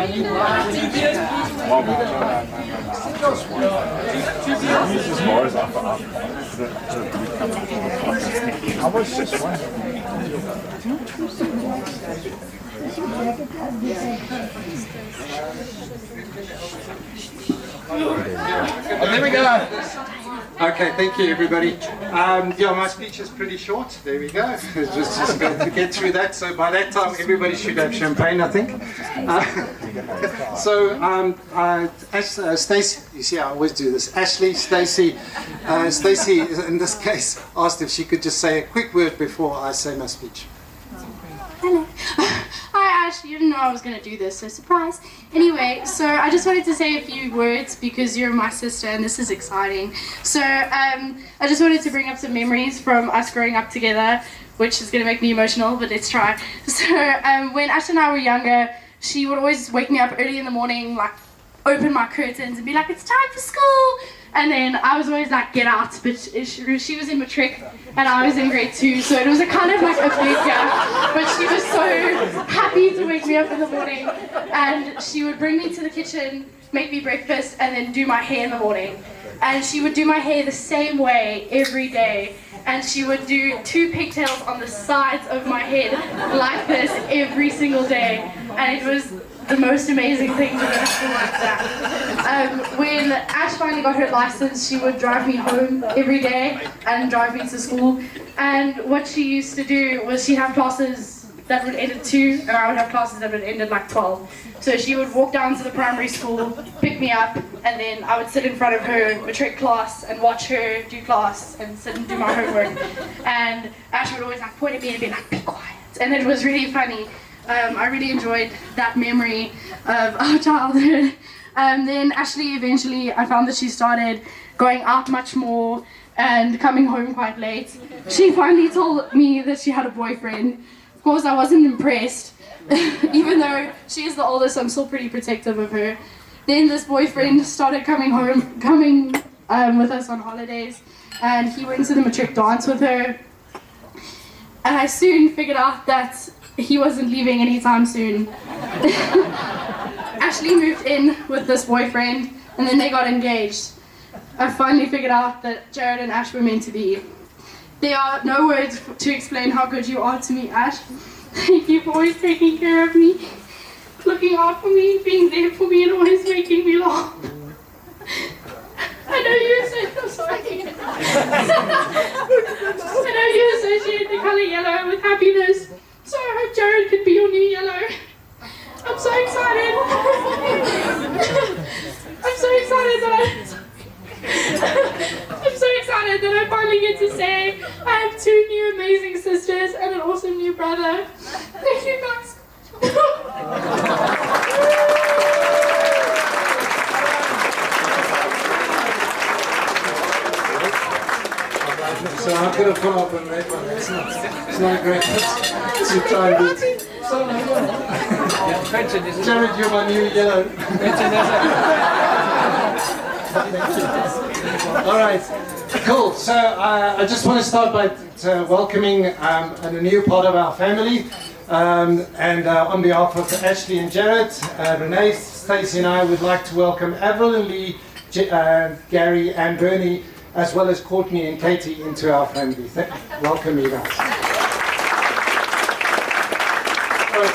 I was just wondering. Oh, there we go. Okay, thank you everybody. Yeah, my speech is pretty short. There we go. Just going to get through that. So by that time, everybody should have champagne, I think. Stacey, you see, I always do this. Stacey, in this case, asked if she could just say a quick word before I say my speech. Hello. Hi Ash, you didn't know I was going to do this, so surprise. Anyway, so I just wanted to say a few words because you're my sister and this is exciting. So I just wanted to bring up some memories from us growing up together, which is going to make me emotional, but let's try. So when Ash and I were younger, she would always wake me up early in the morning, like open my curtains and be like, it's time for school. And then I was always like, get out, but she was in matric and I was in grade 2, so it was a kind of like a big gap, but she was so happy to wake me up in the morning and she would bring me to the kitchen, make me breakfast and then do my hair in the morning. And she would do my hair the same way every day. And she would do 2 pigtails on the sides of my head like this every single day. And it was the most amazing thing to happen like that. When Ash finally got her license, she would drive me home every day and drive me to school. And what she used to do was she'd have classes that would end at 2, and I would have classes that would end at like 12. So she would walk down to the primary school, pick me up, and then I would sit in front of her matric class and watch her do class and sit and do my homework. And Ash would always like point at me and be like, be quiet. And it was really funny. I really enjoyed that memory of our childhood. Then Ashley, eventually, I found that she started going out much more and coming home quite late. She finally told me that she had a boyfriend. Of course, I wasn't impressed. Even though she is the oldest, I'm still pretty protective of her. Then this boyfriend started coming with us on holidays, and he went to the matric dance with her. And I soon figured out that he wasn't leaving anytime soon. Ashley moved in with this boyfriend and then they got engaged. I finally figured out that Jared and Ash were meant to be. There are no words to explain how good you are to me, Ash. Thank you for always taking care of me, looking out for me, being there for me and always making me laugh. I know you associate the colour yellow with happiness, so I hope Jared could be your new yellow. I'm so excited. that I finally get to say I have 2 new amazing sisters and an awesome new brother. Thank you guys. So I'm going to follow up on that one. It's not a great hit to try and beat. Jared, you're my new yellow. All right, cool. So I just want to start by welcoming a new part of our family. And on behalf of Ashley and Jared, Renee, Stacey and I would like to welcome Avril and Lee, Gary and Bernie, as well as Courtney and Katie into our family. Welcome you guys.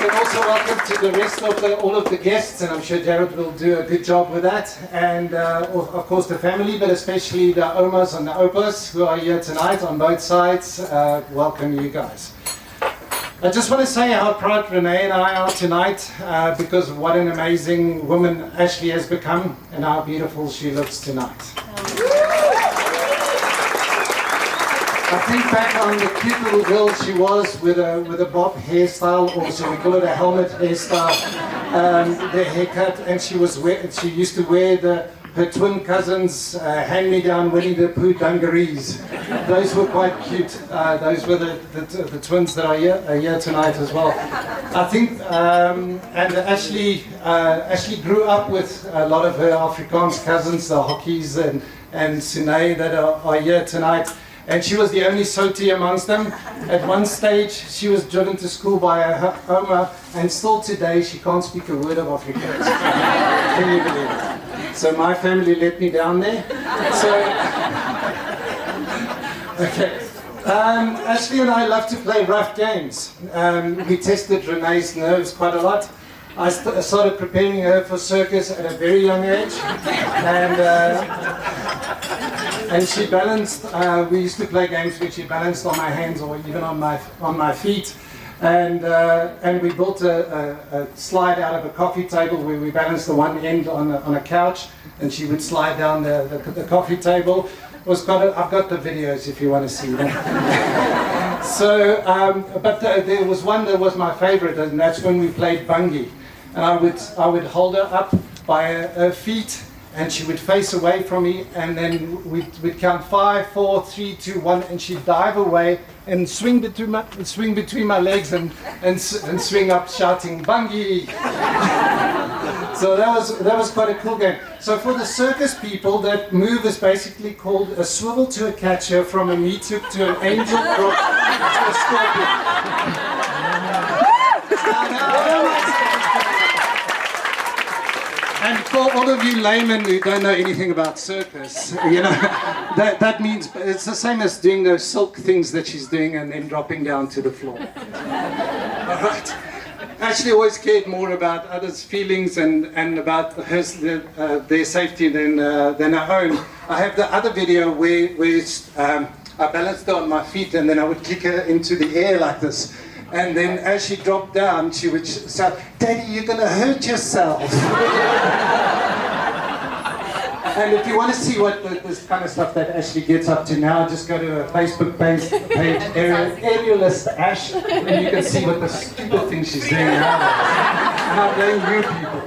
And also welcome to the rest of all of the guests, and I'm sure Jared will do a good job with that. And of course the family, but especially the Omas and the Opas who are here tonight on both sides. Welcome you guys. I just want to say how proud Renee and I are tonight because of what an amazing woman Ashley has become and how beautiful she looks tonight. I think back on the cute little girl she was with a bob hairstyle, or so we call it a helmet hairstyle, the haircut, and she used to wear her twin cousins' hand-me-down Winnie the Pooh dungarees. Those were quite cute. Those were the twins that are here tonight as well. I think, and Ashley grew up with a lot of her Afrikaans cousins, the Hockeys and Sine that are here tonight. And she was the only soti amongst them. At one stage, she was driven to school by her Oma, and still today, she can't speak a word of Afrikaans. Can you believe it? So my family let me down there. So, okay. Ashley and I love to play rough games. We tested Renee's nerves quite a lot. I started preparing her for circus at a very young age, and she balanced. We used to play games where she balanced on my hands or even on my feet, and we built a slide out of a coffee table where we balanced the one end on a couch, and she would slide down the coffee table. I've got the videos if you want to see them. So, but there was one that was my favorite, and that's when we played bungie. And I would hold her up by her feet, and she would face away from me, and then we'd count 5, 4, 3, 2, 1, and she'd dive away and swing between my legs and swing up shouting bungie. So that was quite a cool game. So for the circus people, that move is basically called a swivel to a catcher, from a meat hook to an angel drop to a scorpion. And for all of you laymen who don't know anything about circus, you know, that means it's the same as doing those silk things that she's doing and then dropping down to the floor. All right. Actually always cared more about others' feelings and about their safety than our own. I have the other video where I balanced her on my feet, and then I would kick her into the air like this. And then as she dropped down, she would shout, "Daddy, you're going to hurt yourself." And if you want to see what this kind of stuff that Ashley gets up to now, just go to her Facebook page, Aerialist Ash, and you can see what the stupid things she's doing now. And I blame you people.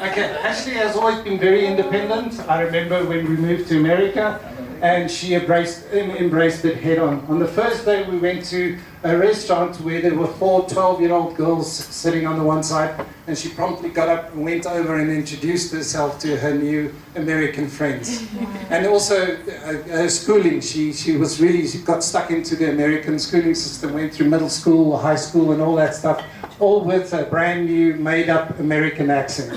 Okay, Ashley has always been very independent. I remember when we moved to America, and she embraced it head on. On the first day, we went to a restaurant where there were 4 12-year-old girls sitting on the one side, and she promptly got up and went over and introduced herself to her new American friends. And also her schooling, she got stuck into the American schooling system, went through middle school, high school, and all that stuff, all with a brand new made-up American accent.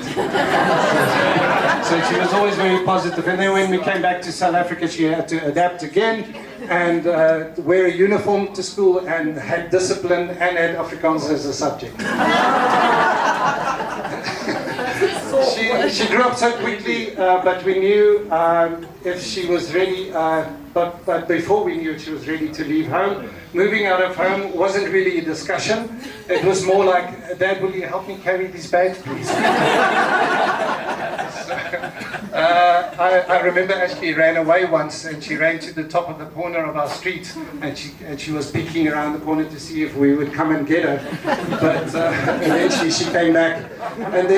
So she was always very positive. And then when we came back to South Africa, she had to adapt again and wear a uniform to school, and had discipline, and had Afrikaans as a subject. She grew up so quickly, but we knew if she was ready, but before we knew she was ready to leave home. Moving out of home wasn't really a discussion. It was more like, "Dad, will you help me carry these bags, please?" I remember Ashley ran away once, and she ran to the top of the corner of our street, and she was peeking around the corner to see if we would come and get her. But eventually she came back, and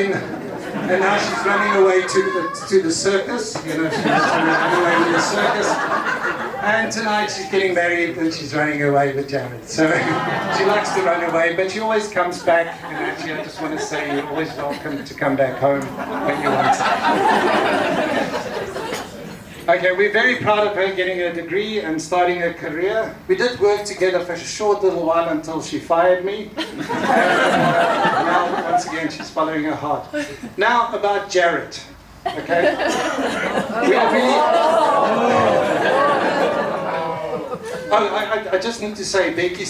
now she's running away to the circus. You know, she's running away to the circus. And tonight she's getting married, and she's running away with Jared. So she likes to run away, but she always comes back. And actually, I just want to say you're always welcome to come back home when you want. Okay, we're very proud of her getting her degree and starting her career. We did work together for a short little while until she fired me. Now, once again, she's following her heart. Now, about Jared. Okay? We are really... I just need to say, Becky,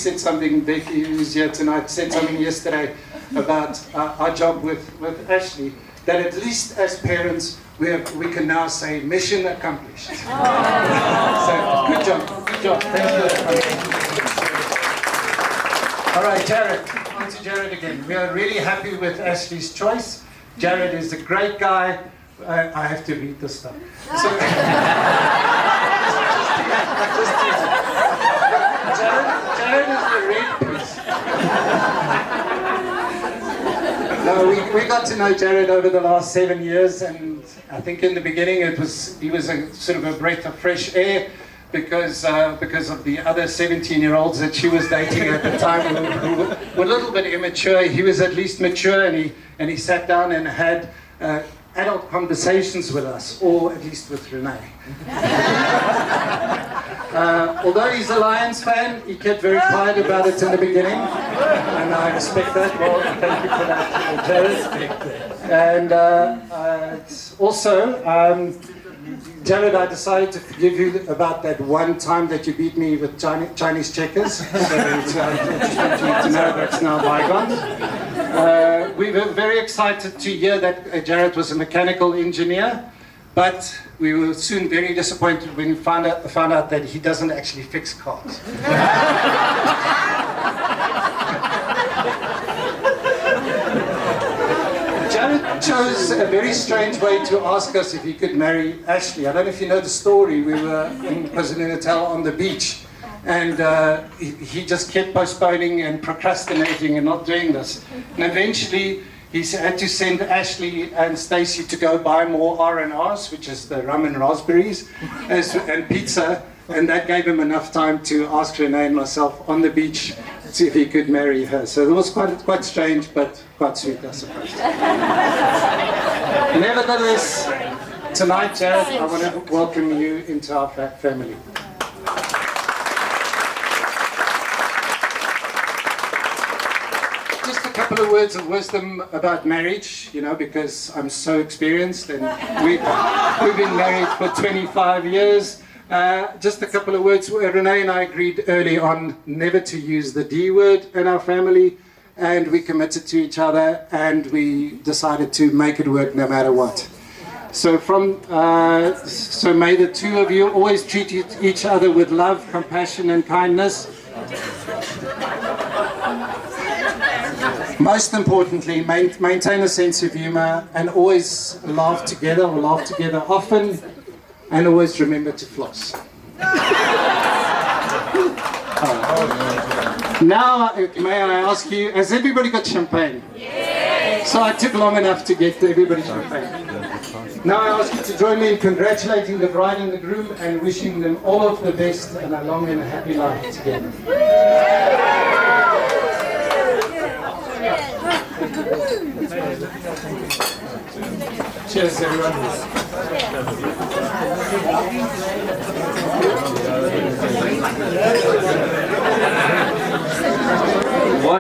who's here tonight, said something yesterday about our job with Ashley, that at least as parents, we can now say mission accomplished. So, good job. Thank you. All right, Jared, on to Jared again. We are really happy with Ashley's choice. Jared is a great guy. I have to read this stuff. So, Jared is the red piece. No, we got to know Jared over the last 7 years, and I think in the beginning he was a sort of a breath of fresh air because of the other 17-year-olds that she was dating at the time who were a little bit immature. He was at least mature, and he sat down and had adult conversations with us, or at least with Renee. Although he's a Lions fan, he kept very quiet about it in the beginning, and I respect that. Well, thank you for that, Jared. And also, Jared, I decided to forgive you about that one time that you beat me with Chinese checkers. So I just want you to know that's now bygone. We were very excited to hear that Jared was a mechanical engineer, but we were soon very disappointed when we found out that he doesn't actually fix cars. Jared chose a very strange way to ask us if he could marry Ashley. I don't know if you know the story. We were in KwaZulu-Natal on the beach, and he just kept postponing and procrastinating and not doing this. And eventually, he had to send Ashley and Stacey to go buy more R&Rs, which is the rum and raspberries, and pizza, and that gave him enough time to ask Renee and myself on the beach to see if he could marry her. So it was quite strange, but quite sweet, I suppose. Nevertheless, tonight, Jared, I want to welcome you into our family. Just a couple of words of wisdom about marriage, you know, because I'm so experienced and we've been married for 25 years. Just a couple of words. Renee and I agreed early on never to use the D word in our family, and we committed to each other, and we decided to make it work no matter what. So so may the two of you always treat each other with love, compassion, and kindness. Most importantly, maintain a sense of humor and always laugh together often, and always remember to floss. Now, may I ask you, has everybody got champagne? Yes. So I took long enough to get everybody champagne. Now I ask you to join me in congratulating the bride and the groom and wishing them all of the best and a long and happy life together. Cheers, everyone.